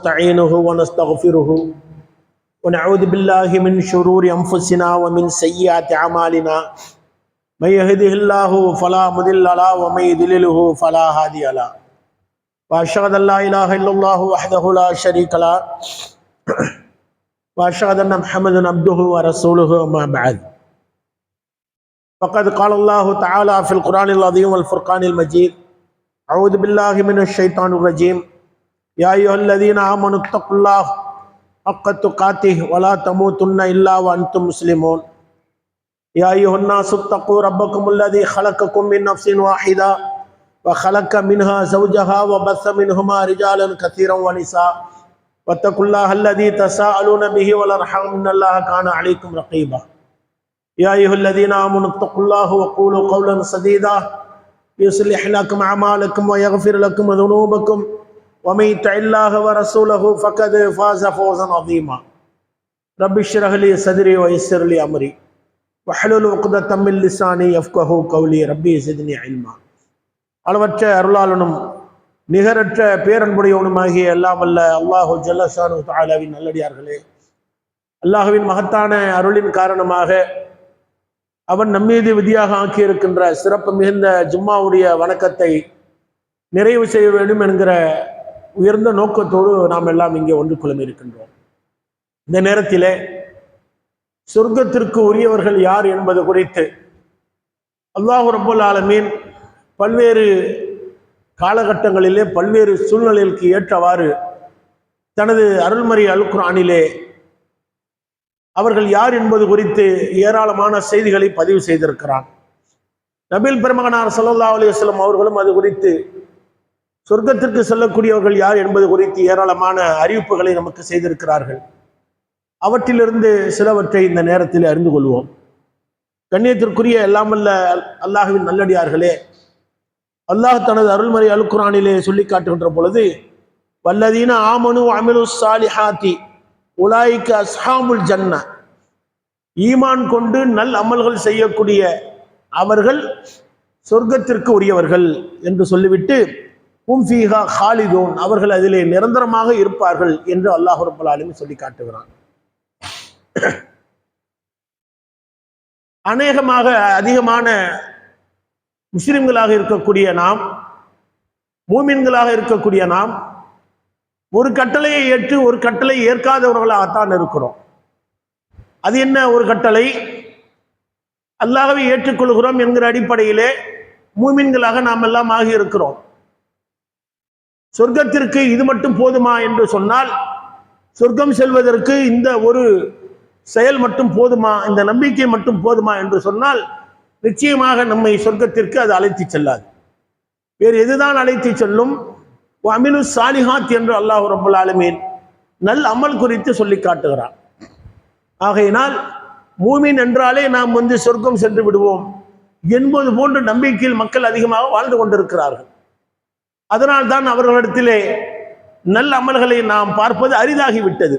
ونستعينه ونستغفره ونعوذ بالله من شرور أنفسنا ومن سيئات أعمالنا من يهده الله فلا مضل له ومن يضلله فلا هادي له وأشهد أن لا إله إلا الله وحده لا شريك له وأشهد أن محمدا عبده ورسوله أما بعد فقد قال الله تعالى في القرآن العظيم والفرقان المجيد أعوذ بالله من الشيطان الرجيم يا أيها الذين آمنوا اتقوا الله حق تقاته ولا تموتن إلا وأنتم مسلمون يا أيها الناس اتقوا ربكم الذي خلقكم من نفس واحدة وخلق منها زوجها وبث منهما رجالا كثيرا ونساء واتقوا الله الذي تساءلون به والأرحام إن الله كان عليكم رقيبا يا أيها الذين آمنوا اتقوا الله وقولوا قولا سديدا يصلح لكم أعمالكم ويغفر لكم ذنوبكم ومن يطع الله ورسوله فقد فاز فوزا عظيما رب اشرح لي صدري ويسر لي أمري واحلل عقدة من لساني يفقهوا قولي ربي زدني علما. அளவற்ற அருளாளனும் நிகரற்ற பேரன்புடையவனுமாகிய எல்லாம் வல்ல அல்லாஹு ஜல்லஷானு தஆலாவின் நல்லடியார்களே, அல்லாஹுவின் மகத்தான அருளின் காரணமாக அவன் நம்மீது விதியாக ஆக்கியிருக்கின்ற சிறப்பு மிகுந்த ஜும்மாவுடைய வணக்கத்தை நிறைவு செய்ய வேண்டும் என்கிற உயர்ந்த நோக்கத்தோடு நாம் எல்லாம் இங்கே ஒன்று குழுமி இருக்கின்றோம். இந்த நேரத்திலே சொர்க்கத்திற்கு உரியவர்கள் யார் என்பது குறித்து அல்லாஹ் ரப்பல் ஆலமீன் பல்வேறு காலகட்டங்களிலே பல்வேறு சூழ்நிலைகளுக்கு ஏற்றவாறு தனது அருள்மறை அல் குர்ஆனிலே அவர்கள் யார் என்பது குறித்து ஏராளமான செய்திகளை பதிவு செய்திருக்கிறான். நபிகள் பெருமகனார் ஸல்லல்லாஹு அலைஹி வஸல்லம் அவர்களும் அது குறித்து சொர்க்கத்திற்கு செல்லக்கூடியவர்கள் யார் என்பது குறித்து ஏராளமான அறிவிப்புகளை நமக்கு செய்திருக்கிறார்கள். அவற்றிலிருந்து சிலவற்றை இந்த நேரத்தில் அறிந்து கொள்வோம். கண்ணியத்திற்குரிய எல்லாமல்ல அல்லாஹுவின் நல்லடியார்களே, அல்லாஹ் தனது அருள்மறை அல் குர்ஆனிலே சொல்லி காட்டுகின்ற பொழுது வல்லதீன ஆமனு அமிலு சாலிஹாத்தி உலாயிக்க அஸ்ஹாபுல் ஜன்னா, ஈமான் கொண்டு நல் அமல்கள் செய்யக்கூடிய அவர்கள் சொர்க்கத்திற்கு உரியவர்கள் என்று சொல்லிவிட்டு ஹும் ஃபீஹா ஹாலிதூன், அவர்கள் அதிலே நிரந்தரமாக இருப்பார்கள் என்று அல்லாஹ் ரப்பல் ஆலமீன் சொல்லி காட்டுகிறான். அநேகமாக அதிகமான முஸ்லிம்களாக இருக்கக்கூடிய நாம், மூமின்களாக இருக்கக்கூடிய நாம் ஒரு கட்டளையை ஏற்று ஒரு கட்டளை ஏற்காதவர்களாகத்தான் இருக்கிறோம். அது என்ன ஒரு கட்டளை? அல்லாஹ்வை ஏற்றுக்கொள்கிறோம் என்கிற அடிப்படையிலே மூமின்களாக நாம் எல்லாம் ஆகி இருக்கிறோம். சொர்க்கத்திற்கு இது மட்டும் போதுமா என்று சொன்னால், சொர்க்கம் செல்வதற்கு இந்த ஒரு செயல் மட்டும் போதுமா, இந்த நம்பிக்கை மட்டும் போதுமா என்று சொன்னால் நிச்சயமாக நம்மை சொர்க்கத்திற்கு அது அழைத்து செல்லாது. வேறு எதுதான் அழைத்து செல்லும்? அமிலு சாலிஹாத் என்று அல்லாஹ் ரப்பல் ஆலமீன் நல் அமல் குறித்து சொல்லி காட்டுகிறான். ஆகையினால் மூமின் என்றாலே நாம் சொர்க்கம் சென்று விடுவோம் என்பது போன்ற நம்பிக்கையில் மக்கள் அதிகமாக வாழ்ந்து கொண்டிருக்கிறார்கள். அதனால் தான் அவர்களிடத்திலே நல்ல அமல்களை நாம் பார்ப்பது அரிதாகிவிட்டது.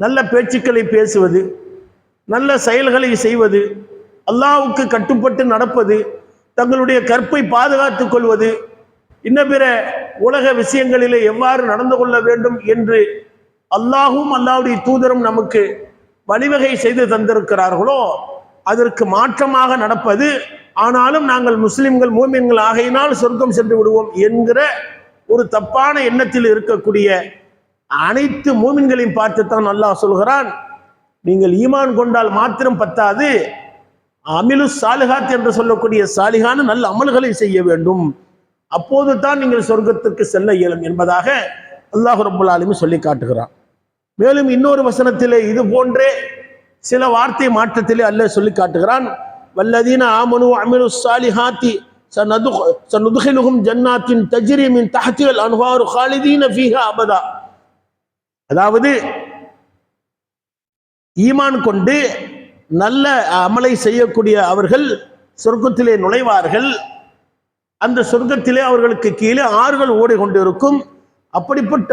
நல்ல பேச்சுக்களை பேசுவது, நல்ல செயல்களை செய்வது, அல்லாஹ்வுக்கு கட்டுப்பட்டு நடப்பது, தங்களுடைய கற்பை பாதுகாத்துக் கொள்வது, இன்ன பிற உலக விஷயங்களிலே எவ்வாறு நடந்து கொள்ள வேண்டும் என்று அல்லாஹும் அல்லாஹ்வுடைய தூதரும் நமக்கு வழிவகை செய்து தந்திருக்கிறார்களோ அதற்கு மாற்றமாக நடப்பது, ஆனாலும் நாங்கள் முஸ்லிம்கள் மூமின்கள் ஆகையினால் சொர்க்கம் சென்று விடுவோம் என்கிற ஒரு தப்பான எண்ணத்தில் இருக்கக்கூடிய அனைத்து மூமின்களையும் பார்த்துத்தான் அல்லாஹ் சொல்கிறான், நீங்கள் ஈமான் கொண்டால் மாத்திரம் பத்தாது, அமிலு சாலிஹாத் என்று சொல்லக்கூடிய சாலிஹான நல்ல அமல்களை செய்ய வேண்டும், அப்போது தான் நீங்கள் சொர்க்கத்திற்கு செல்ல இயலும் என்பதாக அல்லாஹ் ரப்பல் ஆலமீன் சொல்லி காட்டுகிறான். மேலும் இன்னொரு வசனத்திலே இது போன்றே சில வார்த்தை மாற்றத்திலே அல்லாஹ் சொல்லி காட்டுகிறான், வல்லதீன ஆமனு அமிலு சாலிஹாத்தி சனுதுகிலுஹும் ஜன்னாத்தின் தஜ்ரி மின் தஹ்திஹல் அன்ஹாரு ஹாலிதீன ஃபீஹா அபதா. அதாவது ஈமான் கொண்டு நல்ல அமலை செய்யக்கூடிய அவர்கள் சொர்க்கத்திலே நுழைவார்கள். அந்த சொர்க்கத்திலே அவர்களுக்கு கீழே ஆறுகள் ஓடிக்கொண்டிருக்கும். அப்படிப்பட்ட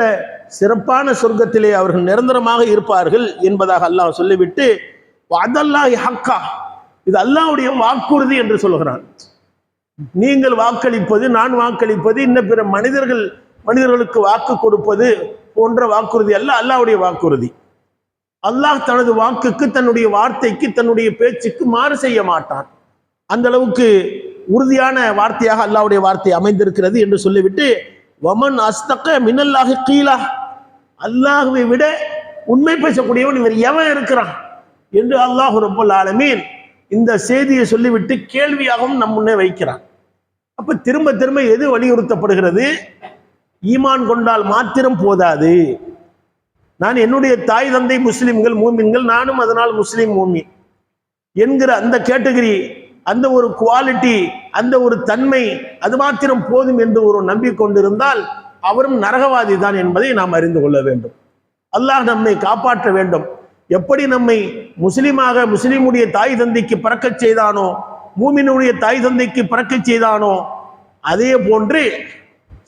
சிறப்பான சொர்க்கத்திலே அவர்கள் நிரந்தரமாக இருப்பார்கள் என்பதாக அல்லாஹ் சொல்லிவிட்டு வஅதல்லாஹி ஹக்கா, இது அல்லாஹ்வுடைய வாக்குறுதி என்று சொல்கிறான். நீங்கள் வாக்களிப்பது, நான் வாக்களிப்பது, இன்ன பிற மனிதர்களுக்கு வாக்கு கொடுப்பது, போன்ற வாக்குறுதி அல்ல, அல்லாஹ்வுடைய வாக்குறுதி. அல்லாஹ் தனது வாக்குக்கு, தன்னுடைய வார்த்தைக்கு, தன்னுடைய பேச்சுக்கு மாறு செய்ய மாட்டான். அந்த அளவுக்கு உறுதியான வார்த்தையாக அல்லாஹ்வுடைய வார்த்தை அமைந்திருக்கிறது என்று சொல்லிவிட்டு, வமன் அஸ்தக மினல்லாஹி கீலா, அல்லாஹ்வை விட உண்மை பேசக்கூடியவன் இவர் எவன் இருக்கிறான் என்று அல்லாஹ் ரப்பல் ஆலமீன் இந்த செய்தியை சொல்லிவிட்டு கேள்வியாகவும் நம் முன்னே வைக்கிறான். அப்ப திரும்ப திரும்ப எது வலியுறுத்தப்படுகிறது? ஈமான் கொண்டால் மாத்திரம் போதாது. நான் என்னுடைய தாய் தந்தை முஸ்லிம்கள், மூமின்கள், நானும் அதனால் முஸ்லிம் மூமின் என்கிற அந்த கேட்டகரி, அந்த ஒரு குவாலிட்டி, அந்த ஒரு தன்மை, அது மாத்திரம் போதும் என்று ஒரு நம்பிக்கொண்டிருந்தால் அவரும் நரகவாதி தான் என்பதை நாம் அறிந்து கொள்ள வேண்டும். அல்லாஹ் நம்மை காப்பாற்ற வேண்டும். எப்படி நம்மை முஸ்லிமாக, முஸ்லிமுடைய தாய் தந்தைக்கு பிறக்கச் செய்தானோ, மூமினுடைய தாய் தந்தைக்கு பிறக்கச் செய்தானோ, அதே போன்று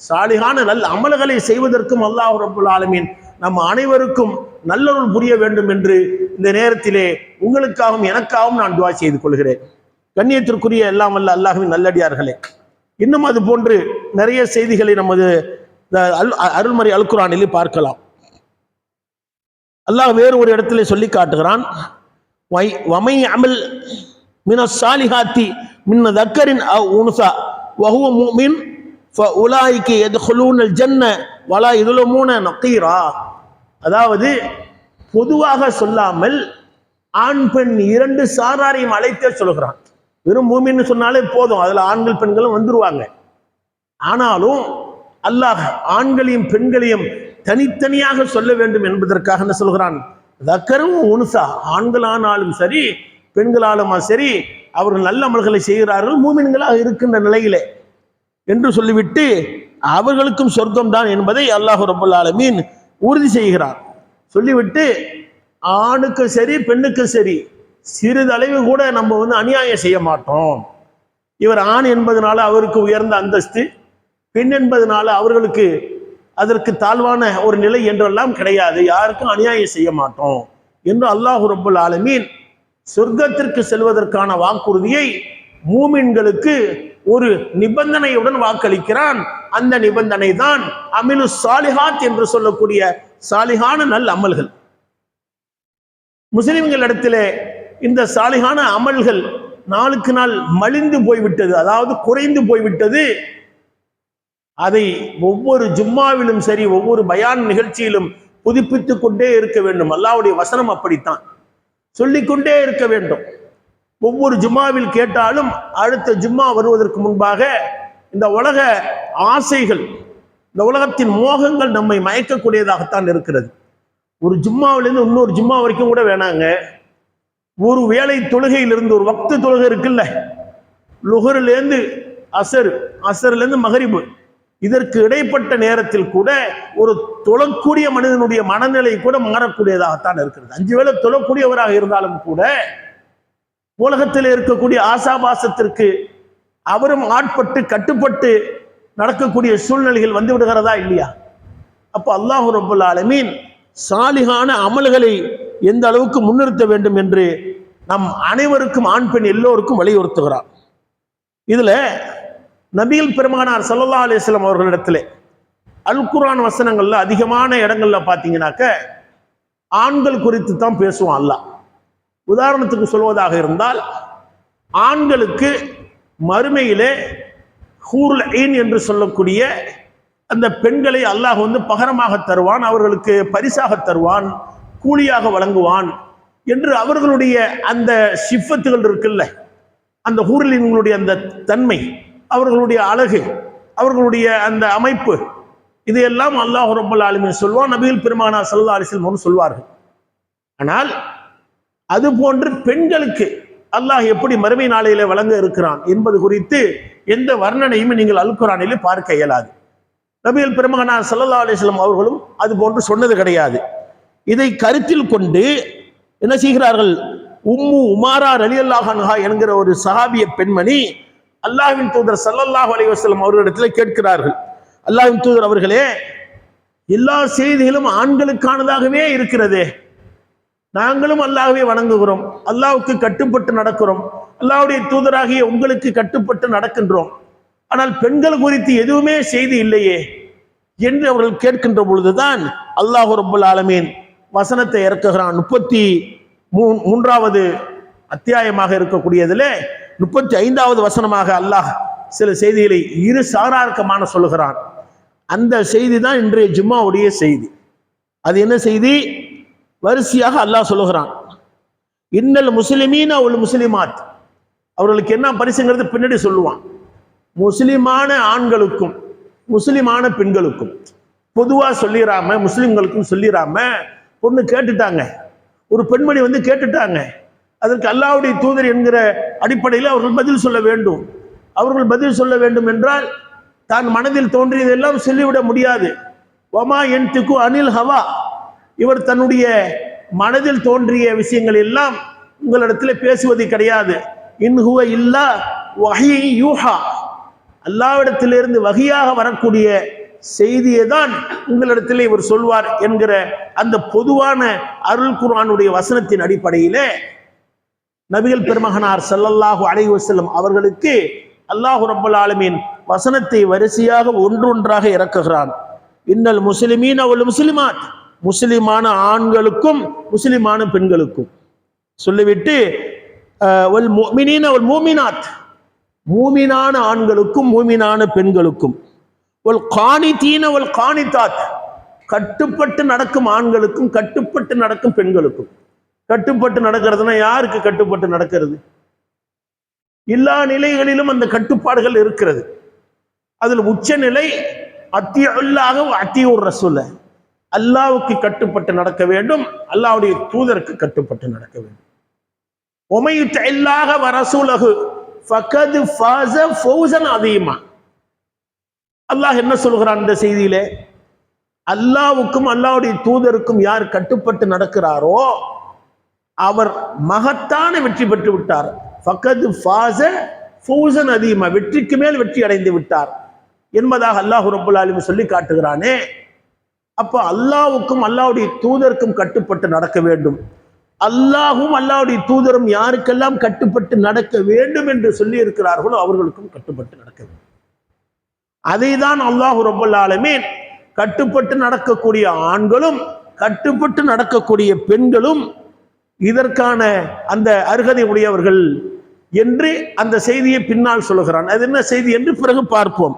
சாலிகான நல்ல அமல்களை செய்வதற்கும் அல்லாஹ் ரப்பல் ஆலமீன் நம் அனைவருக்கும் நல்லருள் புரிய வேண்டும் என்று இந்த நேரத்திலே உங்களுக்காகவும் எனக்காகவும் நான் துஆ செய்து கொள்கிறேன். கண்ணியத்திற்குரிய எல்லாம் வல்ல அல்லாஹ்வின் நல்லடியார்களே, இன்னும் அது போன்று நிறைய செய்திகளை நமது அருள்மறை அல் குர்ஆனிலே பார்க்கலாம். அல்லாஹ் வேறு ஒரு இடத்திலே சொல்லி காட்டுகிறான், வமை அமல் மினஸ் சாலிஹாத்தி மின் தக்கரின் அவ் உன்ஸா வஹுவ முஃமின் ஃபஉலாயிக யத்குலூனல் ஜன்ன வலா யுظلمون நகீரா. அதாவது பொதுவாக சொல்லாமல் ஆண் பெண் இரண்டு சாராரையும் அழைத்தே சொல்கிறான். வெறும் மூமின்னு சொன்னாலே போதும், அதுல ஆண்கள் பெண்களும் வந்துருவாங்க. ஆனாலும் அல்லாஹ் ஆண்களையும் பெண்களையும் தனித்தனியாக சொல்ல வேண்டும் என்பதற்காக என்ன சொல்கிறான்? தக்கரும் உன்ஸா, ஆண்களானாலும் சரி பெண்களாலும் சரி அவர்கள் நல்ல அமல்களை செய்கிறார்கள் மூமின்களாக இருக்கின்ற நிலையிலே என்று சொல்லிவிட்டு அவர்களுக்கும் சொர்க்கம் தான் என்பதை அல்லாஹ் ரப்பல் ஆலமீன் உறுதி செய்கிறார். சொல்லிவிட்டு ஆணுக்கு சரி பெண்ணுக்கு சரி சிறிதளவு கூட நம்ம அநியாயம் செய்ய மாட்டோம். இவர் ஆண் என்பதனால அவருக்கு உயர்ந்த அந்தஸ்து, பெண் என்பதனால அவர்களுக்கு அதற்கு தாழ்வான ஒரு நிலை என்றெல்லாம் கிடையாது. யாருக்கும் அநியாயம் செய்ய மாட்டோம் என்று அல்லாஹ் ரப்பல் ஆலமீன் சொர்க்கத்திற்கு செல்வதற்கான வாக்குறுதியை மூமின்களுக்கு ஒரு நிபந்தனையுடன் வாக்களிக்கிறான். அந்த நிபந்தனை தான் அமிலு சாலிஹாத் என்று சொல்லக்கூடிய சாலிஹான நல் அமல்கள். முஸ்லிம்கள் இடத்திலே இந்த சாலிஹான அமல்கள் நாளுக்கு நாள் மலிந்து போய்விட்டது, அதாவது குறைந்து போய்விட்டது. அதை ஒவ்வொரு ஜும்மாவிலும் சரி ஒவ்வொரு பயான் நிகழ்ச்சியிலும் புதுப்பித்துக் கொண்டே இருக்க வேண்டும். அல்லாஹ்வுடைய வசனம் அப்படித்தான், சொல்லிக்கொண்டே இருக்க வேண்டும். ஒவ்வொரு ஜும்மாவில் கேட்டாலும் அடுத்த ஜும்மா வருவதற்கு முன்பாக இந்த உலக ஆசைகள், இந்த உலகத்தின் மோகங்கள் நம்மை மயக்கக்கூடியதாகத்தான் இருக்கிறது. ஒரு ஜும்மாவிலிருந்து இன்னொரு ஜும்மா வரைக்கும் கூட வேணாங்க, ஒரு வேளை தொழுகையிலிருந்து, ஒரு வக்து தொழுகை இருக்குல்ல, லுஹரிலேருந்து அசர், அசர்லேருந்து மகரிபு, இதற்கு இடைப்பட்ட நேரத்தில் கூட ஒரு தொழக்கூடிய மனிதனுடைய மனநிலை கூட மாறக்கூடியதாகத்தான் இருக்கிறது. 5 வேளை தொழக்கூடியவராக இருந்தாலும் கூட உலகத்தில் இருக்கக்கூடிய ஆசாபாசத்திற்கு அவரும் ஆட்பட்டு கட்டுப்பட்டு நடக்கக்கூடிய சூழ்நிலைகள் வந்து விடுகிறதா இல்லையா? அப்போ அல்லாஹ் ரப்பல் ஆலமீன் சாலிகான அமல்களை எந்த அளவுக்கு முன்னிறுத்த வேண்டும் என்று நம் அனைவருக்கும், ஆண் பெண் எல்லோருக்கும் வலியுறுத்துகிறார். இதுல நபிகள் பெருமானார் ஸல்லல்லாஹு அலைஹி வஸல்லம் அவர்களிடத்திலே அல் குர்ஆன் வசனங்கள்ல அதிகமான இடங்கள்ல பார்த்தீங்கன்னாக்க ஆண்கள் குறித்து தான் பேசுவான் அல்லாஹ். உதாரணத்துக்கு சொல்வதாக இருந்தால், ஆண்களுக்கு மறுமையிலே ஹூருல் ஈன் என்று சொல்லக்கூடிய அந்த பெண்களை அல்லாஹ் பகரமாக தருவான், அவர்களுக்கு பரிசாக தருவான், கூலியாக வழங்குவான் என்று அவர்களுடைய அந்த சிஃபத்துகள் இருக்குல்ல, அந்த ஹூருல் ஈன்களுடைய அந்த தன்மை, அவர்களுடைய அழகு, அவர்களுடைய அந்த அமைப்பு, இதையெல்லாம் அல்லாஹ் ரப்பல் ஆலமீன் சொல்வான், நபிகள் பெருமானார் ஸல்லல்லாஹு அலைஹி வஸல்லம் சொல்வார்கள். ஆனால் அது போன்று பெண்களுக்கு அல்லாஹ் எப்படி மறுமை நாளையிலே வழங்க இருக்கிறான் என்பது குறித்து எந்த வர்ணனையும் நீங்கள் அல் குர்ஆனிலே பார்க்க இயலாது. நபிகள் பெருமானார் ஸல்லல்லாஹு அலைஹி வஸல்லம் அவர்களும் அது போன்று சொன்னது கிடையாது. இதை கருத்தில் கொண்டு என்ன செய்கிறார்கள்? உம்மு உமாரா ரலியல்லாஹு அன்ஹா என்கிற ஒரு சஹாபிய பெண்மணி அல்லாஹ்வின் தூதர் ஸல்லல்லாஹு அலைஹி வஸல்லம் அவர்களிடத்தில் கேட்கிறார்கள், அல்லாஹ்வின் தூதர் அவர்களே, எல்லா செய்திகளும் ஆண்களுக்கானதாகவே இருக்கிறதே, நாங்களும் அல்லாஹ்வை வணங்குகிறோம், அல்லாஹ்வுக்கு கட்டுப்பட்டு நடக்கிறோம், அல்லாஹ்வுடைய தூதராகிய உங்களுக்கு கட்டுப்பட்டு நடக்கின்றோம், ஆனால் பெண்கள் குறித்து எதுவுமே செய்தி இல்லையே, என்று அவர்கள் கேட்கின்ற பொழுதுதான் அல்லாஹ் ரப்பல் ஆலமீன் வசனத்தை இறக்குகிறான். 33வது அத்தியாயமாக இருக்கக்கூடியதிலே 35வது வசனமாக அல்லாஹ் சில செய்திகளை இரு சாரார்க்கமான சொல்லுகிறான். அந்த செய்தி தான் இன்றைய ஜும்மாவுடைய செய்தி. அது என்ன செய்தி? வரிசையாக அல்லாஹ் சொல்லுகிறான், இன்னல் முஸ்லிமீன ஒல் முஸ்லிமாத். அவர்களுக்கு என்ன பரிசுங்கிறது பின்னாடி சொல்லுவான். முஸ்லிமான ஆண்களுக்கும் முஸ்லிமான பெண்களுக்கும் பொதுவாக சொல்லிடாம, முஸ்லிம்களுக்கும் சொல்லிடாம, பொண்ணு கேட்டுட்டாங்க, ஒரு பெண்மணி வந்து கேட்டுட்டாங்க, அதற்கு அல்லாஹ்வுடைய தூதர் என்கிற அடிப்படையில் அவர்கள் பதில் சொல்ல வேண்டும். அவர்கள் பதில் சொல்ல வேண்டும் என்றால் தான் மனதில் தோன்றியதெல்லாம் சொல்லிவிட முடியாது. வமா யன்திகு அனில் ஹவா, இவர் தன்னுடைய மனதில் தோன்றிய விஷயங்கள் எல்லாம் உங்களிடத்தில் பேசுவது கிடையாது. இன்ஹுவ இல்லா வஹீ யூஹா, அல்லாஹ்விடத்திலிருந்து வஹியாக வரக்கூடிய செய்தியை தான் உங்களிடத்தில் இவர் சொல்வார் என்கிற அந்த பொதுவான அருள் குர்ஆனுடைய வசனத்தின் அடிப்படையிலே நபிகள் பெருமகனார் ஸல்லல்லாஹு அலைஹி வஸல்லம் அவர்களுக்கு அல்லாஹ் ரப்பல் ஆலமீன் வசனத்தை வரிசையாக ஒன்றொன்றாக இறக்குகிறான். இன்னல் முஸ்லிமீன வல் முஸ்லிமாத், முஸ்லிமான ஆண்களுக்கும் முஸ்லிமான பெண்களுக்கும் சொல்லிவிட்டு வல் முஃமினீன வல் முஃமினாத், மூமினான ஆண்களுக்கும் மூமினான பெண்களுக்கும், வல் கானிதீன வல் கானிதாத், கட்டுப்பட்டு நடக்கும் ஆண்களுக்கும் கட்டுப்பட்டு நடக்கும் பெண்களுக்கும். கட்டுப்பட்டு நடக்கிறதுனா யாருக்கு கட்டுப்பட்டு நடக்கிறது? எல்லா நிலைகளிலும் அந்த கட்டுப்பாடுகள் இருக்கிறது. அதில் உச்ச நிலை அத்தியுல்லாஹ் அத்தியுர் ரசூல, அல்லாஹ்வுக்கு கட்டுப்பட்டு நடக்க வேண்டும், அல்லாஹ்வுடைய தூதருக்கு கட்டுப்பட்டு நடக்க வேண்டும். உமையுத் இல்லாஹ வ ரசூலஹு ஃபகத் ஃபாஸ ஃபௌஸன் அதீமா. அல்லாஹ் என்ன சொல்கிறான் இந்த செய்தியிலே? அல்லாஹ்வுக்கும் அல்லாஹ்வுடைய தூதருக்கும் யார் கட்டுப்பட்டு நடக்கிறாரோ அவர் மகத்தான வெற்றி பெற்று விட்டார். ஃபகத் ஃபாஸ ஃபௌஸன் அதீமா, வெற்றிக்கு மேல் வெற்றி அடைந்து விட்டார் என்பதாக அல்லாஹ் ரப்பல் ஆலமீன் சொல்லி காட்டுகிறானே. அப்ப அல்லாஹ்வுக்கும் அல்லாஹ்வுடைய தூதருக்கும் கட்டுப்பட்டு நடக்க வேண்டும். அல்லாஹும் அல்லாஹ்வுடைய தூதரும் யாருக்கெல்லாம் கட்டுப்பட்டு நடக்க வேண்டும் என்று சொல்லி இருக்கிறார்களோ அவர்களுக்கும் கட்டுப்பட்டு நடக்க வேண்டும். அதை தான் அல்லாஹ் ரப்பல் ஆலமீன் கட்டுப்பட்டு நடக்கக்கூடிய ஆண்களும் கட்டுப்பட்டு நடக்கக்கூடிய பெண்களும் இதற்கான அந்த அருகதை உடையவர்கள் என்று அந்த செய்தியை பின்னால் சொல்லுகிறான். அது என்ன செய்தி என்று பிறகு பார்ப்போம்.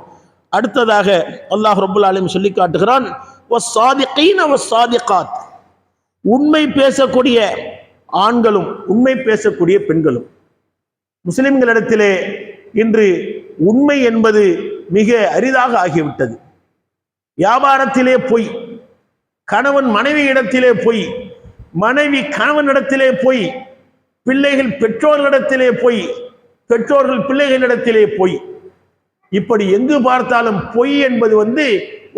அடுத்ததாக அல்லாஹ் ரப்பல் ஆலமீன் சொல்லி காட்டுகிறான், வஸ்ஸாதிகீன வஸ்ஸாதிகாத், உண்மை பேசக்கூடிய ஆண்களும் உண்மை பேசக்கூடிய பெண்களும். முஸ்லிம்களிடத்திலே இன்று உண்மை என்பது மிக அரிதாக ஆகிவிட்டது. வியாபாரத்திலே பொய், கணவன் மனைவி இடத்திலே பொய், மனைவி கணவனிடத்திலே பொய், பிள்ளைகள் பெற்றோர்களிடத்திலே பொய், பெற்றோர்கள் பிள்ளைகளிடத்திலே பொய். இப்படி எங்கு பார்த்தாலும் பொய் என்பது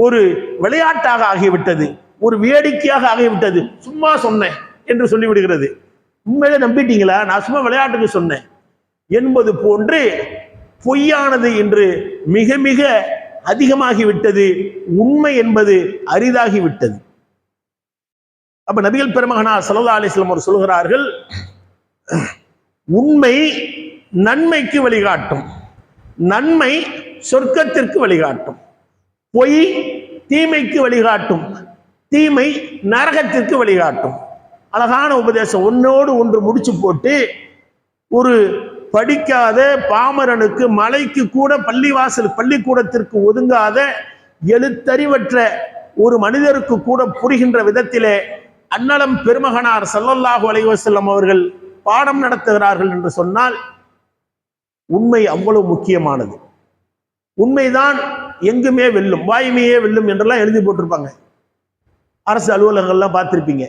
ஒரு விளையாட்டாக ஆகிவிட்டது, ஒரு வேடிக்கையாக ஆகிவிட்டது. சும்மா சொன்னேன் என்று சொல்லிவிடுகிறது. உண்மையிலே நம்பிட்டீங்களா? நான் சும்மா விளையாட்டுக்கு சொன்னேன் என்பது போன்று பொய்யானது இன்று மிக மிக அதிகமாகிவிட்டது. உண்மை என்பது அரிதாகிவிட்டது. அப்ப நபிகள் பெருமகனார் ஸல்லல்லாஹு அலைஹி வஸல்லம் அவர் சொல்கிறார்கள், உண்மை நன்மைக்கு வழிகாட்டும், நன்மை சொர்க்கத்திற்கு வழிகாட்டும், பொய் தீமைக்கு வழிகாட்டும், தீமை நரகத்திற்கு வழிகாட்டும். அழகான உபதேசம். ஒன்னோடு ஒன்று முடிச்சு போட்டு ஒரு படிக்காத பாமரனுக்கு, மலைக்கு கூட பள்ளிக்கூடத்திற்கு ஒதுங்காத எழுத்தறிவற்ற ஒரு மனிதருக்கு கூட புரிகின்ற விதத்திலே அன்னலம் பெருமகனார் ஸல்லல்லாஹு அலைஹி வஸல்லம் அவர்கள் பாடம் நடத்துகிறார்கள் என்று சொன்னால் உண்மை அவ்வளவு முக்கியமானது. உண்மைதான் எங்குமே வெல்லும், வாய்மையே வெல்லும் என்றெல்லாம் எழுதி போட்டிருப்பாங்க. அரசு அலுவலகங்கள்லாம் பார்த்திருப்பீங்க.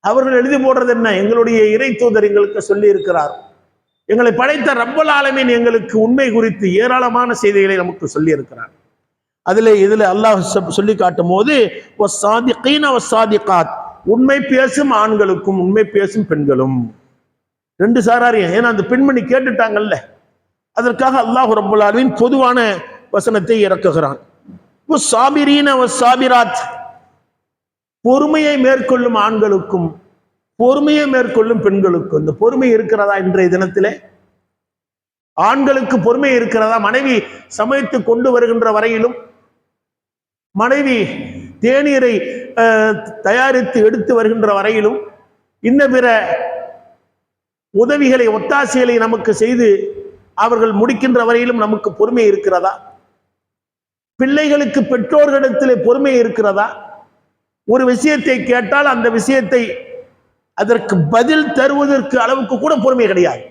அவர்கள் எழுதி போடுறது என்ன? எங்களுடைய இறை தூதர் எங்களுக்கு சொல்லி இருக்கிறார், எங்களை படைத்த ரப்பல் ஆலமீன் எங்களுக்கு உண்மை குறித்து ஏராளமான செய்திகளை நமக்கு சொல்லி இருக்கிறார். இதுல அல்லாஹ் சொல்லி காட்டும் போது வஸ்ஸாதிகீன வஸ்ஸாதிகாத், உண்மை பேசும் ஆண்களுக்கும் உண்மை பேசும் பெண்களும். ரெண்டு சாராரியம். ஏன்னா அந்த பெண்மணி கேட்டுட்டாங்கல்ல, அதற்காக அல்லாஹ் ரப்பல் ஆலமீன் பொதுவான வசனத்தை இறக்குகிறான். வஸ்ஸாபிரீன வஸ்ஸாபிராத், பொறுமையை மேற்கொள்ளும் ஆண்களுக்கும் பொறுமையை மேற்கொள்ளும் பெண்களுக்கும். இந்த பொறுமை இருக்கிறதா இன்றைய தினத்திலே? ஆண்களுக்கு பொறுமை இருக்கிறதா? மனைவி சமைத்து கொண்டு வருகின்ற வரையிலும் மனைவி தேநீரை தயாரித்து எடுத்து வருகின்ற வரையிலும் இன்ன பிற உதவிகளை ஒத்தாசைகளை நமக்கு செய்து அவர்கள் முடிக்கின்ற வரையிலும் நமக்கு பொறுமை இருக்கிறதா? பிள்ளைகளுக்கு பெற்றோர்களிடத்திலே பொறுமை இருக்கிறதா? ஒரு விஷயத்தை கேட்டால் அந்த விஷயத்தை அதற்கு பதில் தருவதற்கு அளவுக்கு கூட பொறுமை கிடையாது.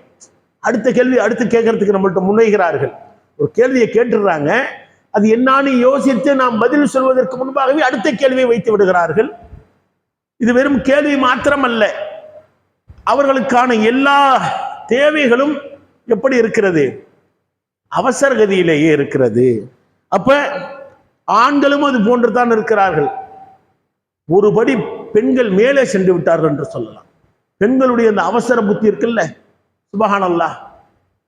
அடுத்த கேள்வி அடுத்து கேட்கறதுக்கு நம்மள்ட்ட முன்வைகிறார்கள். ஒரு கேள்வியை கேட்டுடுறாங்க, அது என்னான்னு யோசித்து நாம் பதில் சொல்வதற்கு முன்பாகவே அடுத்த கேள்வியை வைத்து விடுகிறார்கள். இது வெறும் கேள்வி மாத்திரமல்ல, அவர்களுக்கான எல்லா தேவைகளும் எப்படி இருக்கிறது? அவசர கதியிலேயே இருக்கிறது. அப்ப ஆண்களும் அது போன்றுதான் இருக்கிறார்கள். ஒருபடி பெண்கள் மேலே சென்று விட்டார்கள் என்று சொல்லலாம். பெண்களுடைய அந்த அவசர புத்தி இருக்குல்ல, சுபஹானல்லாஹ்,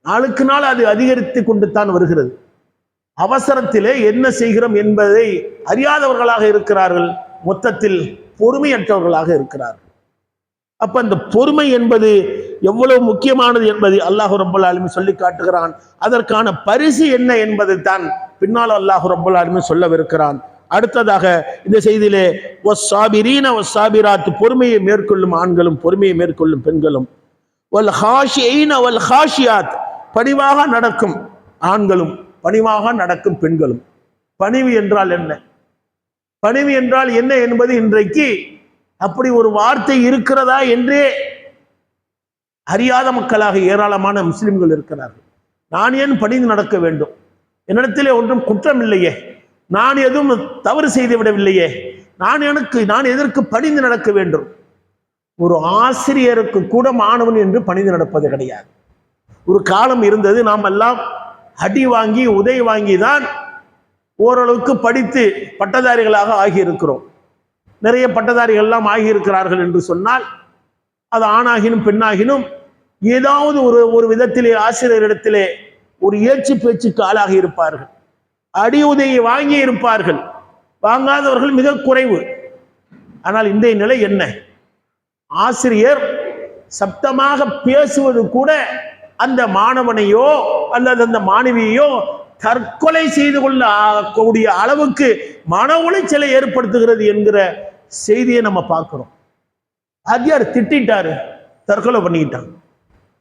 நாளுக்கு நாள் அது அதிகரித்து கொண்டு தான் வருகிறது. அவசரத்திலே என்ன செய்கிறோம் என்பதை அறியாதவர்களாக இருக்கிறார்கள். மொத்தத்தில் பொறுமையற்றவர்களாக இருக்கிறார்கள். அப்ப அந்த பொறுமை என்பது எவ்வளவு முக்கியமானது என்பதை அல்லாஹ் ரப்பல் ஆலமீன் சொல்லி காட்டுகிறான். அதற்கான பரிசு என்ன என்பதை தான் பின்னால் அல்லாஹ் ரப்பல் ஆலமீன் சொல்லவிருக்கிறான். அடுத்ததாக இந்த செய்தியிலே வஸ்ஸாபிரீன வஸ்ஸாபிராத், பொறுமையை மேற்கொள்ளும் ஆண்களும் பொறுமையை மேற்கொள்ளும் பெண்களும், வல் ஹாஷிஈன வல் ஹாஷியாத், பணிவாக நடக்கும் ஆண்களும் பணிவாக நடக்கும் பெண்களும். பணிவு என்றால் என்ன? பணிவு என்றால் என்ன என்பது இன்றைக்கு அப்படி ஒரு வார்த்தை இருக்கிறதா என்றே அறியாத மக்களாக ஏராளமான முஸ்லிம்கள் இருக்கிறார்கள். நான் ஏன் பணிந்து நடக்க வேண்டும்? என்னிடத்திலே ஒன்றும் குற்றம் இல்லையே, நான் எதுவும் தவறு செய்து விடவில்லையே, நான் எதற்கு பணிந்து நடக்க வேண்டும்? ஒரு ஆசிரியருக்கு கூட மாணவன் என்று பணிந்து நடப்பது கிடையாது. ஒரு காலம் இருந்தது, நாம் எல்லாம் அடி வாங்கி உதை வாங்கி தான் ஓரளவுக்கு படித்து பட்டதாரிகளாக ஆகியிருக்கிறோம். நிறைய பட்டதாரிகள் எல்லாம் ஆகியிருக்கிறார்கள் என்று சொன்னால் அது ஆணாகினும் பெண்ணாகினும் ஏதாவது ஒரு விதத்திலே ஆசிரியரிடத்திலே ஒரு ஏச்சு பேச்சுக்கு ஆளாகி இருப்பார்கள். அடி உதையை வாங்கி இருப்பார்கள். வாங்காதவர்கள் மிக குறைவு. ஆனால் இன்றைய நிலை என்ன? ஆசிரியர் சப்தமாக பேசுவது கூட அந்த மாணவனையோ அல்லது அந்த மாணவியோ தற்கொலை செய்து கொள்ளக்கூடிய அளவுக்கு மன உளைச்சலை ஏற்படுத்துகிறது என்கிற செய்தியை நம்ம பார்க்கிறோம். ஆதியார் திட்டாரு, தற்கொலை பண்ணிக்கிட்டான்.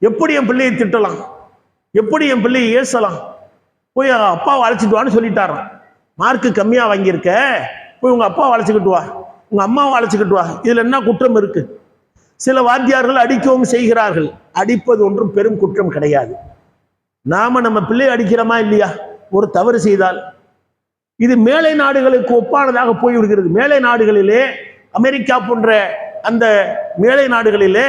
எப்படி என் பிள்ளையை திட்டலாம்? எப்படி என் பிள்ளையை ஏசலாம்? போய் அப்பாவை அழைச்சிட்டு வான்னு சொல்லிட்டாரான். மார்க்கு கம்மியா வாங்கியிருக்க, போய் உங்க அப்பாவை அழைச்சிக்கிட்டு வா, உங்க அம்மாவை அழைச்சிக்கிட்டு வா. இதுல என்ன குற்றம் இருக்கு? சில வாத்தியார்கள் அடிக்கவும் செய்கிறார்கள். அடிப்பது ஒன்றும் பெரும் குற்றம் கிடையாது. நாம நம்ம பிள்ளை அடிக்கிறோமா இல்லையா ஒரு தவறு செய்தால்? இது மேலை நாடுகளுக்கு ஒப்பானதாக போய்விடுகிறது. மேலை நாடுகளிலே, அமெரிக்கா போன்ற அந்த மேலை நாடுகளிலே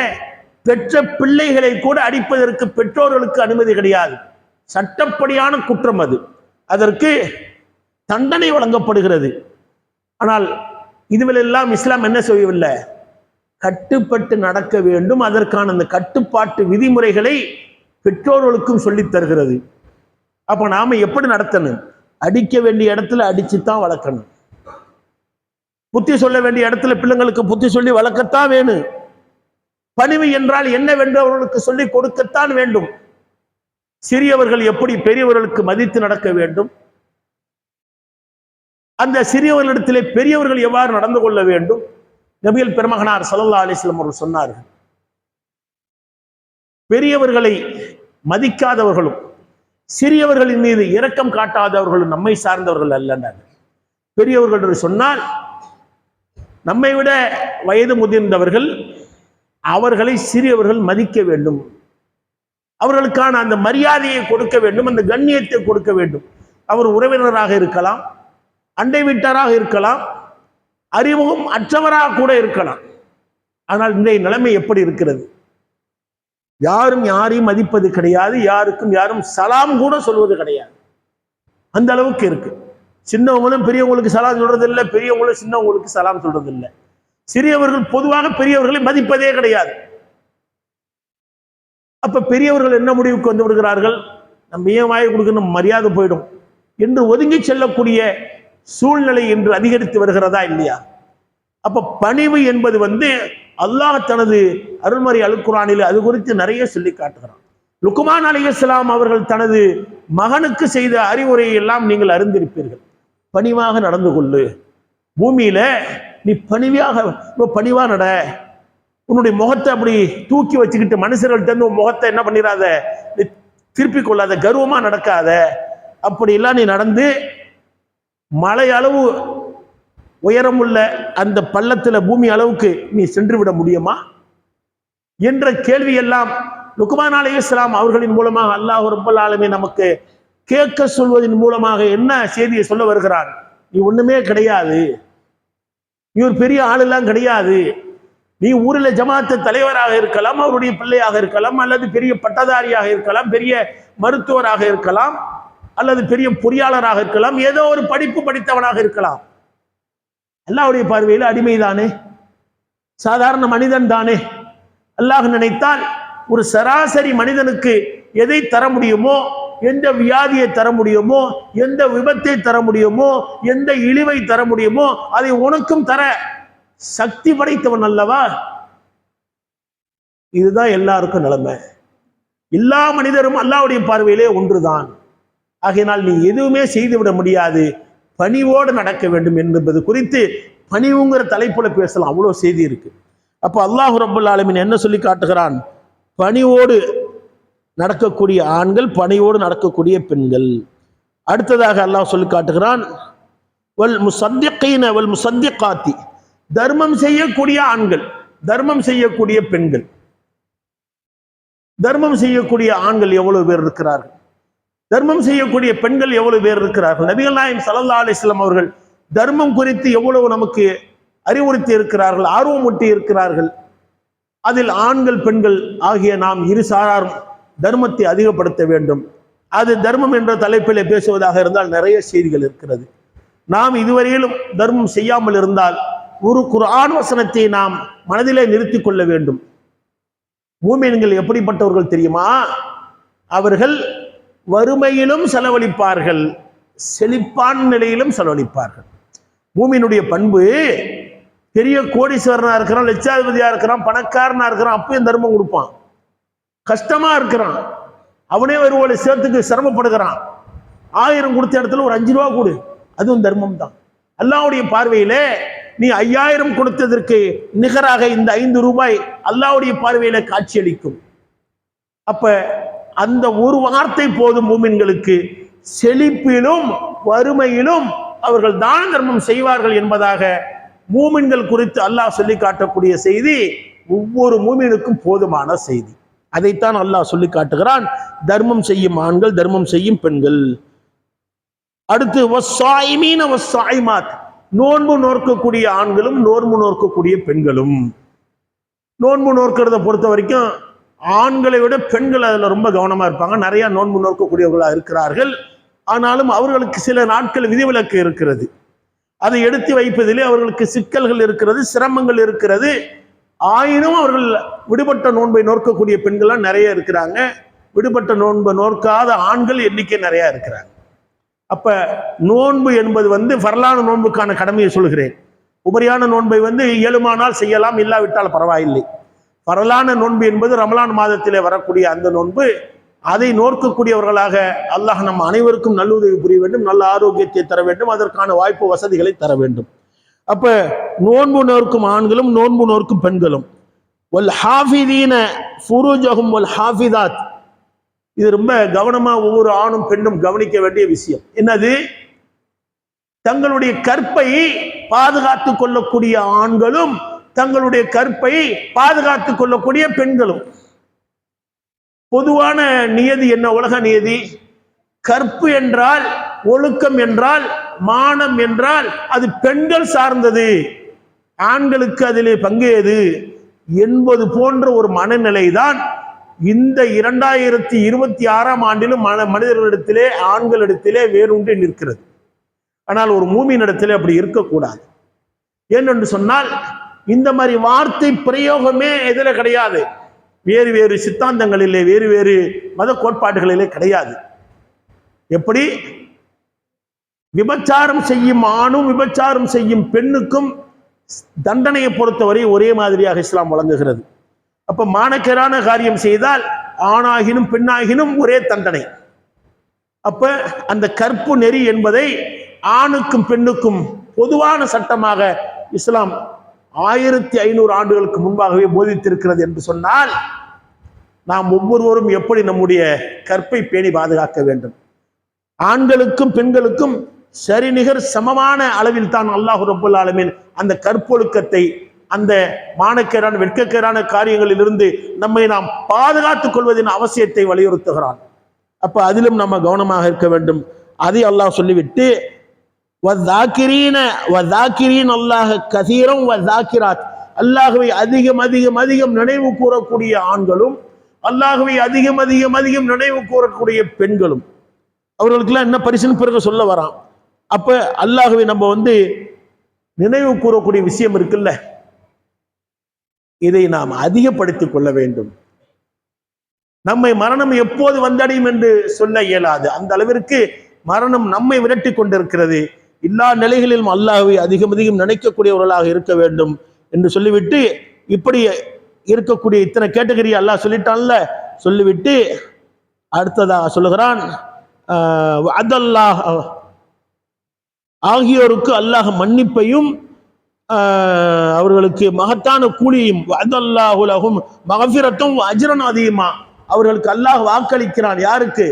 பெற்ற பிள்ளைகளை கூட அடிப்பதற்கு பெற்றோர்களுக்கு அனுமதி கிடையாது. சட்டப்படியான குற்றம் அது. அதற்கு தண்டனை வழங்கப்படுகிறது. ஆனால் இதுவெல்லாம் இஸ்லாம் என்ன செய்யவில்லை? கட்டுப்பட்டு நடக்க வேண்டும். அதற்கான அந்த கட்டுப்பாட்டு விதிமுறைகளை பெற்றோர்களுக்கும் சொல்லித் தருகிறது. அப்ப நாம எப்படி நடத்தணும்? அடிக்க வேண்டிய இடத்துல அடிச்சுத்தான் வளர்க்கணும். புத்தி சொல்ல வேண்டிய இடத்துல பிள்ளைங்களுக்கு புத்தி சொல்லி வளர்க்கத்தான் வேணும். பணிவு என்றால் என்னவென்று அவர்களுக்கு சொல்லி கொடுக்கத்தான் வேண்டும். சிறியவர்கள் எப்படி பெரியவர்களுக்கு மதித்து நடக்க வேண்டும், அந்த சிறியவர்களிடத்திலே பெரியவர்கள் எவ்வாறு நடந்து கொள்ள வேண்டும், நபிகள் பெருமகனார் ஸல்லல்லாஹு அலைஹி வஸல்லம் அவர்கள் சொன்னார்கள். பெரியவர்களை மதிக்காதவர்களும் சிறியவர்களின் மீது இரக்கம் காட்டாதவர்களும் நம்மை சார்ந்தவர்கள் அல்ல. பெரியவர்கள் என்று சொன்னால் நம்மை விட வயது முதிர்ந்தவர்கள், அவர்களை சிறியவர்கள் மதிக்க வேண்டும். அவர்களுக்கான அந்த மரியாதையை கொடுக்க வேண்டும், அந்த கண்ணியத்தை கொடுக்க வேண்டும். அவர் உறவினராக இருக்கலாம், அண்டை வீட்டாராக இருக்கலாம், அறிமுகம் அற்றவராக கூட இருக்கலாம். ஆனால் இன்றைய நிலைமை எப்படி இருக்கிறது? யாரும் யாரையும் மதிப்பது கிடையாது. யாருக்கும் யாரும் சலாம் கூட சொல்வது கிடையாது. அந்த அளவுக்கு இருக்கு. சின்னவங்களும் பெரியவங்களுக்கு சலாம் சொல்றது இல்லை, பெரியவங்களும் சின்னவங்களுக்கு சலாம் சொல்றது இல்லை. சிறியவர்கள் பொதுவாக பெரியவர்களை மதிப்பதே கிடையாது. அப்ப பெரியவர்கள் என்ன முடிவுக்கு வந்து விடுகிறார்கள்? நம்ம ஏன் வாயை கொடுக்கணும், மரியாதை போயிடும் என்று ஒதுங்கி செல்லக்கூடிய சூழ்நிலை என்று அதிகரித்து வருகிறதா இல்லையா? அப்ப பணிவு என்பது அல்லாஹ் தனது அருள்மறை அல் குர்ஆனில் அது குறித்து நிறைய சொல்லி காட்டுகிறான். லுக்மான் அலைஹிஸ்ஸலாம் அவர்கள் தனது மகனுக்கு செய்த அறிவுரையை எல்லாம் நீங்கள் அறிந்திருப்பீர்கள். பணிவாக நடந்து கொள்ளு. பூமியில நீ பணிவா நட. உன்னுடைய முகத்தை அப்படி தூக்கி வச்சுக்கிட்டு மனுஷர்கள்ட்ட இருந்து உன் முகத்தை என்ன பண்ணிடாத, நீ திருப்பிக் கொள்ளாத, கர்வமா நடக்காத. அப்படி எல்லாம் நீ நடந்து மலை அளவு உயரமுள்ள அந்த பள்ளத்துல பூமி அளவுக்கு நீ சென்று விட முடியுமா என்ற கேள்வியெல்லாம் லுக்மான் அலைஹிஸ்ஸலாம் அவர்களின் மூலமாக அல்லாஹ் ரப்பல் ஆலமீன் நமக்கு கேட்க சொல்வதன் மூலமாக என்ன செய்தியை சொல்ல வருகிறான்? நீ ஒண்ணுமே கிடையாது, நீ ஒரு பெரிய ஆளெல்லாம் கிடையாது. நீ ஊரில் ஜமாத்து தலைவராக இருக்கலாம், அவருடைய பிள்ளையாக இருக்கலாம், அல்லது பெரிய பட்டதாரியாக இருக்கலாம், பெரிய மருத்துவராக இருக்கலாம், அல்லது பெரிய பொறியாளராக இருக்கலாம், ஏதோ ஒரு படிப்பு படித்தவனாக இருக்கலாம். அல்லாஹ்வுடைய பார்வையில் அடிமைதானே, சாதாரண மனிதன் தானே. அல்லாஹ் நினைத்தால் ஒரு சராசரி மனிதனுக்கு எதை தர முடியுமோ, எந்த வியாதியை தர முடியுமோ, எந்த விபத்தை தர முடியுமோ, எந்த இழிவை தர முடியுமோ அதை உனக்கும் தர சக்தி படைத்தவன் அல்லவா. இதுதான் எல்லாருக்கும் நிலைமை. எல்லா மனிதரும் அல்லாஹ்வுடைய பார்வையிலே ஒன்றுதான். ஆகையினால் நீ எதுவுமே செய்துவிட முடியாது, பணிவோடு நடக்க வேண்டும் என்பது குறித்து பணிவுங்கிற தலைப்புல பேசலாம், அவ்வளோ செய்தி இருக்கு. அப்போ அல்லாஹ் ரப்பல் ஆலமீன் என்ன சொல்லி காட்டுகிறான்? பணிவோடு நடக்கக்கூடிய ஆண்கள், பணிவோடு நடக்கக்கூடிய பெண்கள். அடுத்ததாக அல்லாஹ் சொல்லி காட்டுகிறான், வல் முஸத்திகீன வல் முஸத்திகாத்தி, தர்மம் செய்யக்கூடிய ஆண்கள், தர்மம் செய்யக்கூடிய பெண்கள். தர்மம் செய்யக்கூடிய ஆண்கள் எவ்வளவு பேர் இருக்கிறார்கள், தர்மம் செய்யக்கூடிய பெண்கள் எவ்வளவு பேர் இருக்கிறார்கள். நபிகள் நாயகம் ஸல்லல்லாஹு அலைஹி வஸல்லம் அவர்கள் தர்மம் குறித்து எவ்வளவு நமக்கு அறிவுறுத்தி இருக்கிறார்கள், ஆர்வமூட்டி இருக்கிறார்கள். அதில் ஆண்கள் பெண்கள் ஆகிய நாம் இரு சாராரும் தர்மத்தை அதிகப்படுத்த வேண்டும். அது தர்மம் என்ற தலைப்பிலே பேசுவதாக இருந்தால் நிறைய செய்திகள் இருக்கிறது. நாம் இதுவரையிலும் தர்மம் செய்யாமல் இருந்தால் ஒரு குர்ஆன் வசனத்தை நாம் மனதிலே நிறுத்தி கொள்ள வேண்டும். மூமின்கள் எப்படிப்பட்டவர்கள் தெரியுமா? அவர்கள் வறுமையிலும் செலவழிப்பார்கள், செழிப்பான நிலையிலும் செலவழிப்பார்கள். மூமினுடைய பண்பு, பெரிய கோடீஸ்வரனா இருக்கிறான், லட்சாதிபதியா இருக்கிறான், பணக்காரனா இருக்கிறான், அப்பயும் தர்மம் கொடுப்பான். கஷ்டமா இருக்கிறான், அவனே ஒருவரை சேர்த்துக்கு சிரமப்படுகிறான், 1000 கொடுத்த இடத்துல ஒரு 5 ரூபா கொடு, அதுவும் தர்மம் தான். அல்லாஹ்வுடைய பார்வையிலே நீ 5000 கொடுத்ததற்கு நிகராக இந்த 5 ரூபாய் அல்லாஹ்வுடைய பார்வையில காட்சியளிக்கும். அப்ப அந்த ஒரு வார்த்தை போதும் மூமின்களுக்கு செழிப்பிலும் வறுமையிலும் அவர்கள் தான தர்மம் செய்வார்கள் என்பதாக மூமின்கள் குறித்து அல்லாஹ் சொல்லி காட்டக்கூடிய செய்தி ஒவ்வொரு மூமினுக்கும் போதுமான செய்தி. அதைத்தான் அல்லாஹ் சொல்லி காட்டுகிறான், தர்மம் செய்யும் ஆண்கள், தர்மம் செய்யும் பெண்கள். அடுத்து வஸ்ஸாயிமீன வஸ்ஸாயிமாத், நோன்பு நோக்கக்கூடிய ஆண்களும் நோன்பு நோக்கக்கூடிய பெண்களும். நோன்பு நோக்கிறத பொறுத்த வரைக்கும் ஆண்களை விட பெண்கள் அதில் ரொம்ப கவனமா இருப்பாங்க. நிறைய நோன்பு நோக்கக்கூடியவர்களாக இருக்கிறார்கள். ஆனாலும் அவர்களுக்கு சில நாட்கள் விதிவிலக்கு இருக்கிறது. அதை எடுத்து வைப்பதிலே அவர்களுக்கு சிக்கல்கள் இருக்கிறது, சிரமங்கள் இருக்கிறது. ஆயினும் அவர்கள் விடுபட்ட நோன்பை நோக்கக்கூடிய பெண்கள்லாம் நிறைய இருக்கிறாங்க. விடுபட்ட நோன்பை நோக்காத ஆண்கள் எண்ணிக்கை நிறைய இருக்கிறாங்க. அப்ப நோன்பு என்பது ஃபர்லான நோன்புக்கான கடமையை சொல்கிறேன். உபரியான நோன்பை இயலுமானால் செய்யலாம், இல்லாவிட்டால் பரவாயில்லை. ஃபர்லான நோன்பு என்பது ரமலான் மாதத்திலே வரக்கூடிய அந்த நோன்பு. அதை நோக்கக்கூடியவர்களாக அல்லாஹ் நம் அனைவருக்கும் நல்லுதவி புரிய வேண்டும், நல்ல ஆரோக்கியத்தை தர வேண்டும், அதற்கான வாய்ப்பு வசதிகளை தர வேண்டும். அப்ப நோன்பு நோக்கும் ஆண்களும் நோன்பு நோக்கும் பெண்களும். வல் ஹாஃபிதீன ஃபுரூஜஹும் வல் ஹாஃபிதாத், இது ரொம்ப கவனமா ஒவ்வொரு ஆணும் பெண்ணும் கவனிக்க வேண்டிய விஷயம். என்னது? தங்களுடைய கற்பை பாதுகாத்துக் கொள்ளக்கூடிய ஆண்களும் தங்களுடைய கற்பை பாதுகாத்துக் கொள்ளக்கூடிய பெண்களும். பொதுவான நியதி என்ன? உலக நியதி, கற்பு என்றால், ஒழுக்கம் என்றால், மானம் என்றால் அது பெண்கள் சார்ந்தது, ஆண்களுக்கு அதிலே பங்கேது என்பது போன்ற ஒரு மனநிலை தான் இந்த 2026ஆம் ஆண்டிலும் மனிதர்களிடத்திலே, ஆண்களிடத்திலே வேரூன்றி நிற்கிறது. ஆனால் ஒரு மூமினிடத்திலே அப்படி இருக்கக்கூடாது. ஏனென்று சொன்னால் இந்த மாதிரி வார்த்தை பிரயோகமே எதிர கிடையாது. வேறு வேறு சித்தாந்தங்களிலே, வேறு வேறு மத கோட்பாடுகளிலே கிடையாது. எப்படி விபச்சாரம் செய்யும் ஆணும் விபச்சாரம் செய்யும் பெண்ணுக்கும் தண்டனையை பொறுத்தவரை ஒரே மாதிரியாக இஸ்லாம் வழங்குகிறது. அப்ப மானக்கேடான காரியம் செய்தால் ஆணாகினும் பெண்ணாகினும் ஒரே தண்டனை. அப்ப அந்த கற்பு நெறி என்பதை ஆணுக்கும் பெண்ணுக்கும் பொதுவான சட்டமாக இஸ்லாம் 1500 ஆண்டுகளுக்கு முன்பாகவே போதித்திருக்கிறது என்று சொன்னால், நாம் ஒவ்வொருவரும் எப்படி நம்முடைய கற்பை பேணி பாதுகாக்க வேண்டும். ஆண்களுக்கும் பெண்களுக்கும் சரிநிகர் சமமான அளவில் தான் அல்லாஹ் ரப்பல் ஆலமீன் அந்த கற்பொழுக்கத்தை, அந்த மானக்கேடான வெட்கக்கேடான காரியங்களில் இருந்து நம்மை நாம் பாதுகாத்துக் கொள்வதின் அவசியத்தை வலியுறுத்துகிறான். அப்ப அதிலும் நம்ம கவனமாக இருக்க வேண்டும். அதை அல்லாஹ் சொல்லிவிட்டு அல்லாஹ்வை அதிகம் அதிகம் அதிகம் நினைவு கூறக்கூடிய ஆண்களும், அல்லாஹ்வை அதிகம் அதிகம் அதிகம் நினைவு கூறக்கூடிய பெண்களும், அவர்களுக்கெல்லாம் என்ன பரிசுன்னு பிறகு சொல்ல வரான். அப்ப அல்லாஹ்வை நம்ம நினைவு கூறக்கூடிய விஷயம் இருக்குல்ல, இதை நாம் அதிகப்படுத்திக் கொள்ள வேண்டும். நம்மை மரணம் எப்போது வந்தடையும் என்று சொல்ல இயலாது. அந்த அளவிற்கு மரணம் நம்மை விரட்டி கொண்டிருக்கிறது. எல்லா நிலைகளிலும் அல்லாஹ்வை அதிகம் அதிகம் நினைக்கக்கூடியவர்களாக இருக்க வேண்டும் என்று சொல்லிவிட்டு, இப்படி இருக்கக்கூடிய இத்தனை கேட்டகரி அல்லாஹ் சொல்லிட்டான்ல, சொல்லிவிட்டு அடுத்ததாக சொல்லுகிறான், ஆகியோருக்கு அல்லாஹ் மன்னிப்பையும் அவர்களுக்கு மகத்தான கூலியும், அதல்லாஹுலகும் மகஃபிரத்தும் அஜ்ரன் அதிகமா, அவர்களுக்கு அல்லாஹ் வாக்களிக்கிறான். யாருக்கு?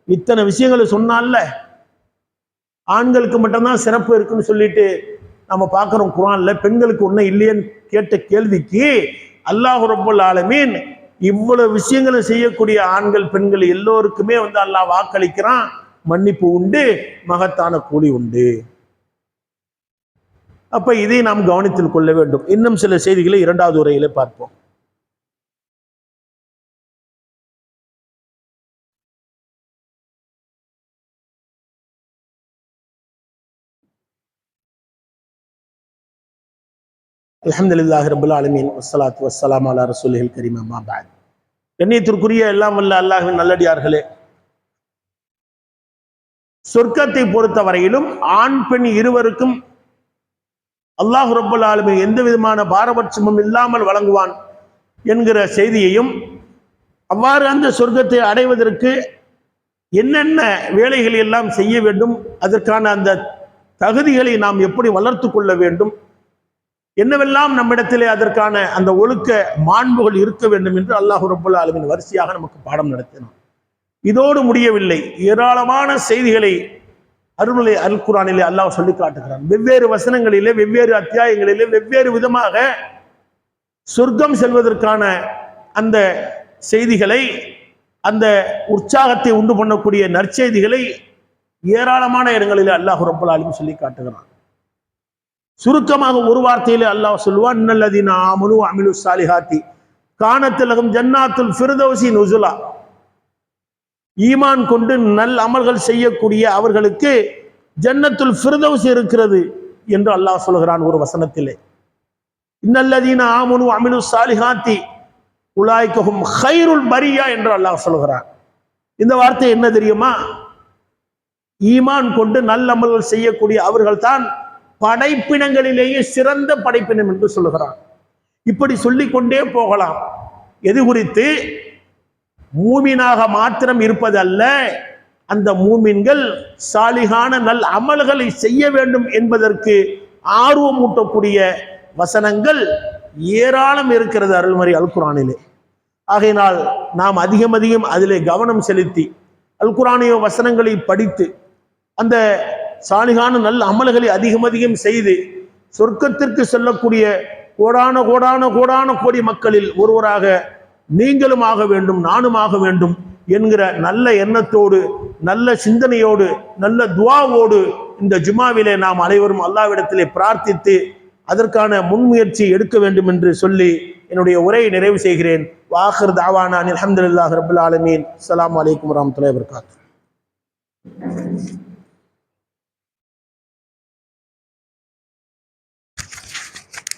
இத்தனை விஷயங்களை சொன்னான்ல, ஆண்களுக்கு மட்டும்தான் சிறப்பு இருக்குன்னு சொல்லிட்டு நம்ம பார்க்கிறோம் குர்ஆன்ல. பெண்களுக்கு ஒன்றும் இல்லையேன்னு கேட்ட கேள்விக்கு அல்லாஹ் ரப்பல் ஆலமீன் இவ்வளவு விஷயங்களை செய்யக்கூடிய ஆண்கள் பெண்கள் எல்லோருக்குமே அல்லாஹ் வாக்களிக்கிறான். மன்னிப்பு உண்டு, மகத்தான கூலி உண்டு. அப்ப இதை நாம் கவனத்தில் கொள்ள வேண்டும். இன்னும் சில செய்திகளை இரண்டாவது உரையிலே பார்ப்போம். அல்ஹம்துலில்லாஹி ரப்பில் ஆலமீன் வஸ்ஸலாத்து வஸ்ஸலாமு அலா ரசூலில் கரீம் அம்மா பஅத். கண்ணியத்திற்குரிய எல்லாம் வல்ல அல்லாஹ்வின் நல்லடியார்களே, சொர்க்கத்தை பொறுத்தவரையிலும் ஆண் பெண் இருவருக்கும் அல்லாஹ் ரப்பல் ஆலமீன் எந்த விதமான பாரபட்சமும் இல்லாமல் வழங்குவான் என்கிற செய்தியையும், அவ்வாறு அந்த சொர்க்கத்தை அடைவதற்கு என்னென்ன வேலைகளை எல்லாம் செய்ய வேண்டும், அதற்கான அந்த தகுதிகளை நாம் எப்படி வளர்த்து கொள்ள வேண்டும், என்னவெல்லாம் நம்மிடத்திலே அதற்கான அந்த ஒழுக்க மாண்புகள் இருக்க வேண்டும் என்று அல்லாஹ் ரப்பல் ஆலமீன் வரிசையாக நமக்கு பாடம் நடத்தினான். இதோடு முடியவில்லை. ஏராளமான செய்திகளை அருள்மலை அல் குர்ஆனிலே அல்லாஹ் சொல்லி காட்டுகிறான். வெவ்வேறு வசனங்களிலே, வெவ்வேறு அத்தியாயங்களிலே, வெவ்வேறு விதமாக சொர்க்கம் செல்வதற்கான அந்த செய்திகளை, அந்த உற்சாகத்தை உண்டு பண்ணக்கூடிய நற்செய்திகளை ஏராளமான இடங்களிலே அல்லாஹ் ரப்பல் ஆலமீன் சொல்லி காட்டுகிறான். சுருக்கமாக ஒரு வார்த்தையிலே அல்லாஹ் சொல்லுவான், இன்னல்லதீன ஆமனு வஅமிலு ஸாலிஹாத்தி கானத் லஹும் ஜன்னாத்துல் ஃபிர்தௌஸி நுஸுலா. ஈமான் கொண்டு நல் அமல்கள் செய்யக்கூடிய அவர்களுக்கு ஜன்னத்துல் ஃபிர்தௌஸ் இருக்கிறது என்று அல்லாஹ் சொல்கிறான் ஒரு வசனத்திலே. இன்னல்லதீன ஆமனு வஅமிலு ஸாலிஹாத்தி உலாயிக ஹும் கைருல் பரியா என்று அல்லாஹ் சொல்கிறான். இந்த வார்த்தை என்ன தெரியுமா? ஈமான் கொண்டு நல்ல அமல்கள் செய்யக்கூடிய அவர்கள் தான் படைப்பினங்களிலேயே சிறந்த படைப்பினம் என்று சொல்லுகிறான். இப்படி சொல்லிக்கொண்டே போகலாம். எது குறித்து? மூமினாக மாத்திரம் இருப்பது அல்ல, அந்த மூமின்கள் சாலிகான நல் அமல்களை செய்ய வேண்டும் என்பதற்கு ஆர்வம் ஊட்டக்கூடிய வசனங்கள் ஏராளம் இருக்கிறது அருள்மறை அல் குர்ஆனிலே. ஆகையினால் நாம் அதிகம் அதிகம் அதிலே கவனம் செலுத்தி அல் குர்ஆனிய வசனங்களை படித்து அந்த சாலிகான நல்ல அமல்களை அதிகம் அதிகம் செய்து சொர்க்கத்திற்கு செல்லக்கூடிய கோடான கோடான கோடான கோடி மக்களில் ஒருவராக நீங்களும் ஆக வேண்டும், நானும் ஆக வேண்டும் என்கிற நல்ல எண்ணத்தோடு, நல்ல சிந்தனையோடு, நல்ல துஆவோடு இந்த ஜுமாவிலே நாம் அனைவரும் அல்லாஹ்விடத்திலே பிரார்த்தித்து அதற்கான முன்முயற்சி எடுக்க வேண்டும் என்று சொல்லி என்னுடைய உரையை நிறைவு செய்கிறேன். வாஹிர் தாவானா அல்ஹம்துலில்லாஹி ரப்பில் ஆலமீன். அஸ்ஸலாமு அலைக்கும் வரஹ்மத்துல்லாஹி வபரகாத்துஹு.